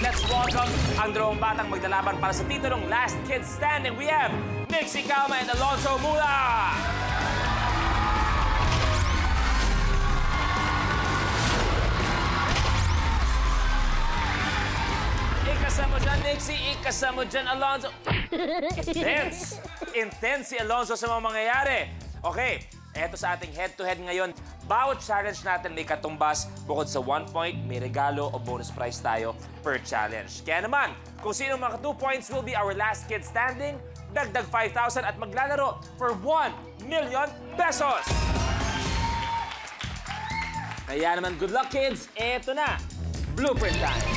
let's welcome ang dalawang batang maglalaban para sa titulong Last Kid Standing. We have Nixie Calma and Alonzo Mula! Ikasama dyan, Nixie. Ikasama dyan, Alonzo. Intense. Intense si Alonzo sa mga mangyayari. Okay, eto sa ating head-to-head ngayon. Bawat challenge natin may katumbas. Bukod sa 1 point, may regalo o bonus prize tayo per challenge. Kaya naman, kung sino mga 2 points will be our last kid standing, dagdag 5,000 at maglalaro for 1 million pesos. Kaya naman, good luck kids. Eto na, blooper time.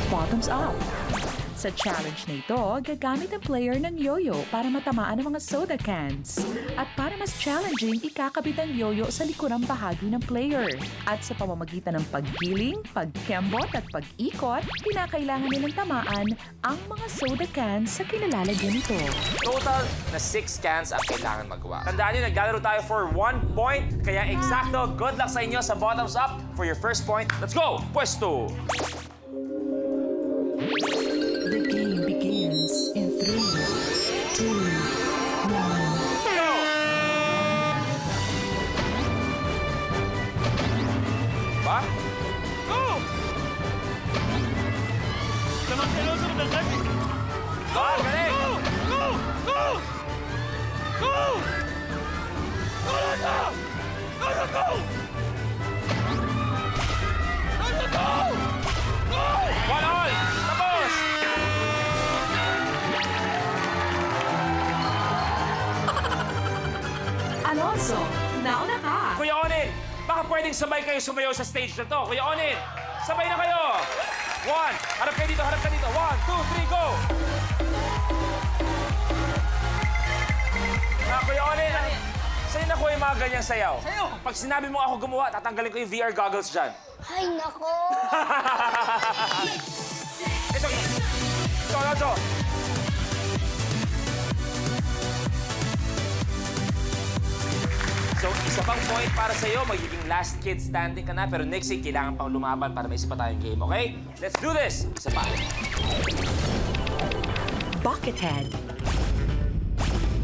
Bottoms up. Sa challenge na ito, gagamit ang player ng yoyo para matamaan ang mga soda cans. At para mas challenging, ikakabit ang yoyo sa likurang bahagi ng player. At sa pamamagitan ng paggiling, pagkembot at pag-ikot, kinakailangan nilang tamaan ang mga soda cans sa kinalalagyan nito. Total na 6 cans ang kailangan magawa. Tandaan nyo, naglalaro tayo for 1 point. Kaya eksakto, good luck sa inyo sa bottoms up for your first point. Let's go! Pwesto! The game begins in 3, 2, 1. Go! Ba? Go! Go! Galing! Go! Go! Go! Go! Go! Go! One all! Tapos! Alonzo, nauna ka! Kuya Onin, baka pwedeng sabay kayo sumayaw sa stage na to. Kuya Onin, sabay na kayo! 1, harap kayo dito, harap ka dito. 1, 2, 3, go! Kuya Onin, sa'yo na ko yung mga ganyang sayaw. Sayaw? Pag sinabi mo ako gumawa, tatanggalin ko yung VR goggles dyan. Ay, nako! Ito, Alonzo. So, isa pang point para sa'yo. Magiging last kid standing ka na. Pero Nixie, kailangan pang lumaban para may isa pa tayong game, okay? Let's do this! Isa pa. Buckethead.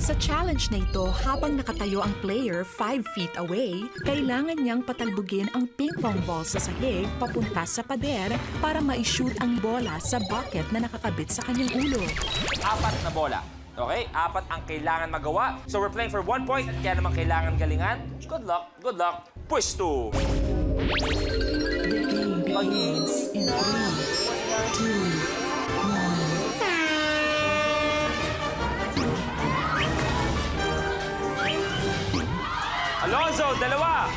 Sa challenge na ito, habang nakatayo ang player 5 feet away, kailangan niyang patalbugin ang ping-pong ball sa sahig papunta sa pader para ma-shoot ang bola sa bucket na nakakabit sa kanyang ulo. 4 na bola. Okay? 4 ang kailangan magawa. So, we're playing for 1 point. Kaya naman kailangan galingan. Good luck. Good luck. Pwesto! The game begins in 3, 2, 1. Alonzo, dalawa!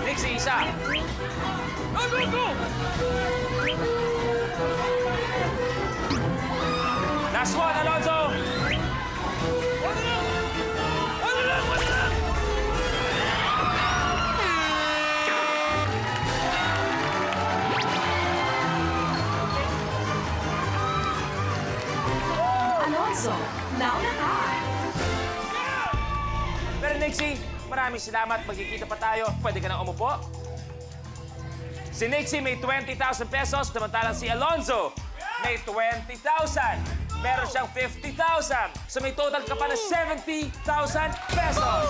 Nixie, isa! Go! Go! Go! Last one, Alonzo! Ano lang? Ano lang? Ano lang? Alonzo, nauna ka! Pero Nixie, maraming salamat. Magkikita pa tayo. Pwede ka nang umupo. Si Nixie may 20,000 pesos, samantalang si Alonzo may 20,000. Meron siyang 50,000. So may total ka pa na 70,000 pesos.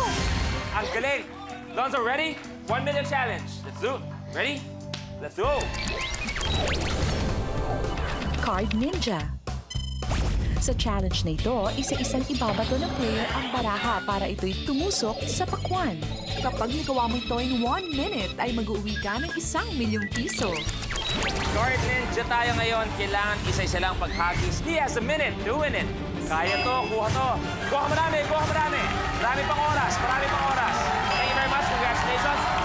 Ang galing. Alonzo, ready? 1 million challenge. Let's do it. Ready? Let's go. Card Ninja. Sa challenge na ito, isa-isang ibabato ng player ang baraha para ito'y tumusok sa pakwan. Kapag nagawa mo ito in 1 minute, ay mag-uwi ka ng 1,000,000 piso. Card Ninja tayo ngayon. Kailangan isa-isa lang paghagis. He has a minute to win it. Kaya to, kuha to. Kuha ka marami, kuha ka marami. Marami pang oras, marami pang oras. Thank you very much. Congratulations.